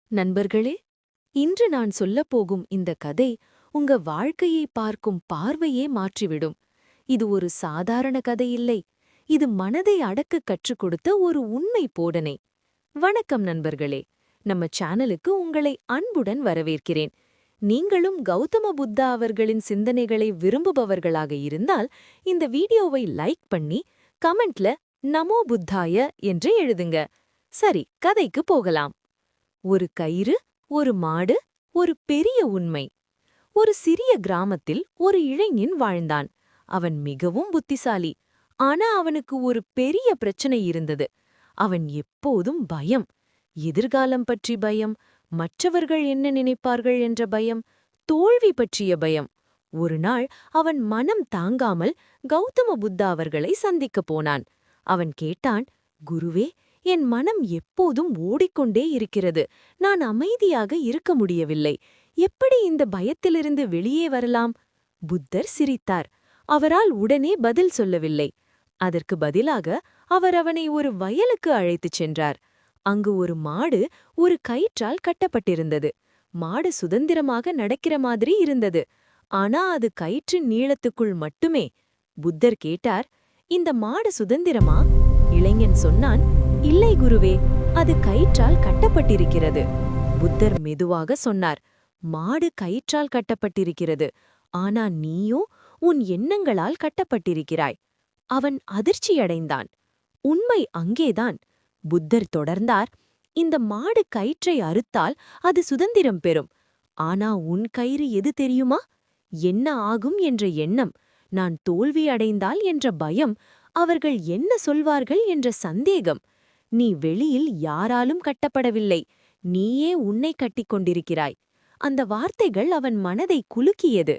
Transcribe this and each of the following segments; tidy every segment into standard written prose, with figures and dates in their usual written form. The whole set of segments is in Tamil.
நண்பர்களே, இன்று நான் சொல்லப்போகும் இந்த கதை உங்க வாழ்க்கையை பார்க்கும் பார்வையே மாற்றிவிடும். இது ஒரு சாதாரண கதை இல்லை. இது மனதை அடக்க கற்றுக் கொடுத்த ஒரு உண்மை போதனை. வணக்கம் நண்பர்களே, நம்ம சேனலுக்கு உங்களை அன்புடன் வரவேற்கிறேன். நீங்களும் கௌதம புத்தா அவர்களின் சிந்தனைகளை விரும்புபவர்களாக இருந்தால் இந்த வீடியோவை லைக் பண்ணி கமெண்ட்ல நமோ புத்தாய என்று எழுதுங்க. சரி, கதைக்கு போகலாம். ஒரு கயிறு, ஒரு மாடு, ஒரு பெரிய உண்மை. ஒரு சிறிய கிராமத்தில் ஒரு இளைஞன் வாழ்ந்தான். அவன் மிகவும் புத்திசாலி. ஆனா அவனுக்கு ஒரு பெரிய பிரச்சனை இருந்தது. அவன் எப்போதும் பயம். எதிர்காலம் பற்றி பயம், மற்றவர்கள் என்ன நினைப்பார்கள் என்ற பயம், தோல்வி பற்றிய பயம். ஒரு நாள் அவன் மனம் தாங்காமல் கௌதம புத்தா அவர்களை சந்திக்கப் போனான். அவன் கேட்டான், குருவே, என் மனம் எப்போதும் ஓடிக்கொண்டே இருக்கிறது. நான் அமைதியாக இருக்க முடியவில்லை. எப்படி இந்த பயத்திலிருந்து வெளியே வரலாம்? புத்தர் சிரித்தார். அவரால் உடனே பதில் சொல்லவில்லை. அதற்கு பதிலாக அவர் அவனை ஒரு வயலுக்கு அழைத்துச் சென்றார். அங்கு ஒரு மாடு ஒரு கயிற்றால் கட்டப்பட்டிருந்தது. மாடு சுதந்திரமாக நடக்கிற மாதிரி இருந்தது. ஆனா அது கயிற்றின் நீளத்துக்குள் மட்டுமே. புத்தர் கேட்டார், இந்த மாடு சுதந்திரமா? இளைஞன் சொன்னான், இல்லை குருவே, அது கயிற்றால் கட்டப்பட்டிருக்கிறது. புத்தர் மெதுவாக சொன்னார், மாடு கயிற்றால் கட்டப்பட்டிருக்கிறது. ஆனா நீயோ உன் எண்ணங்களால் கட்டப்பட்டிருக்கிறாய். அவன் அதிர்ச்சியடைந்தான். உண்மை அங்கேதான். புத்தர் தொடர்ந்தார், இந்த மாடு கயிற்றை அறுத்தால் அது சுதந்திரம் பெறும். ஆனா உன் கயிறு எது தெரியுமா? என்ன ஆகும் என்ற எண்ணம், நான் தோல்வி அடைந்தால் என்ற பயம், அவர்கள் என்ன சொல்வார்கள் என்ற சந்தேகம். நீ வெளியில் யாராலும் கட்டப்படவில்லை, நீயே உன்னை கட்டிக் கொண்டிருக்கிறாய். அந்த வார்த்தைகள் அவன் மனதை குலுக்கியது.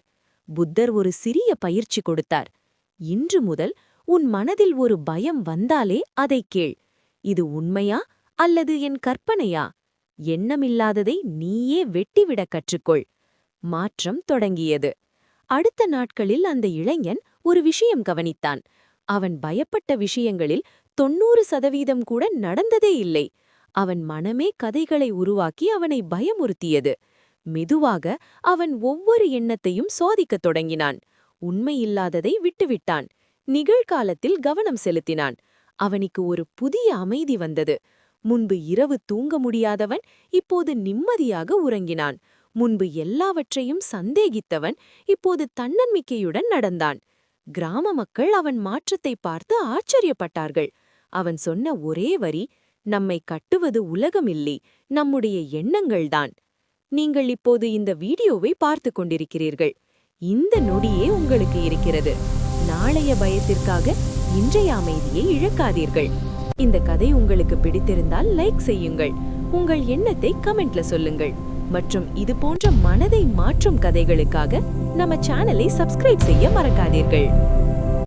புத்தர் ஒரு சிறிய பயிற்சி கொடுத்தார். இன்று முதல் உன் மனதில் ஒரு பயம் வந்தாலே அதைக் கேள். இது உண்மையா அல்லது என் கற்பனையா? எண்ணமில்லாததை நீயே வெட்டிவிடக் கற்றுக்கொள். மாற்றம் தொடங்கியது. அடுத்த நாட்களில் அந்த இளைஞன் ஒரு விஷயம் கவனித்தான். அவன் பயப்பட்ட விஷயங்களில் 90% கூட நடந்ததே இல்லை. அவன் மனமே கதைகளை உருவாக்கி அவனை பயமுறுத்தியது. மெதுவாக அவன் ஒவ்வொரு எண்ணத்தையும் சோதிக்கத் தொடங்கினான். உண்மையில்லாததை விட்டுவிட்டான். நிகழ்காலத்தில் கவனம் செலுத்தினான். அவனுக்கு ஒரு புதிய அமைதி வந்தது. முன்பு இரவு தூங்க முடியாதவன் இப்போது நிம்மதியாக உறங்கினான். முன்பு எல்லாவற்றையும் சந்தேகித்தவன் இப்போது தன்னம்பிக்கையுடன் நடந்தான். கிராம மக்கள் அவன் மாற்றத்தை பார்த்து ஆச்சரியப்பட்டார்கள். அவன் சொன்ன ஒரே வரி, நம்மை கட்டுவது உலகமில்லை, நம்முடைய எண்ணங்கள்தான். நீங்கள் இப்போது இந்த வீடியோவை பார்த்து கொண்டிருக்கிறீர்கள். இந்த நொடியே உங்களுக்கு இருக்கிறது. நாளைய பயத்திற்காக இன்றைய அமைதியை இழக்காதீர்கள். இந்த கதை உங்களுக்கு பிடித்திருந்தால் லைக் செய்யுங்கள். உங்கள் எண்ணத்தை கமெண்ட்ல சொல்லுங்கள். மற்றும் இது போன்ற மனதை மாற்றும் கதைகளுக்காக நம்ம சேனலை சப்ஸ்கிரைப் செய்ய மறக்காதீர்கள்.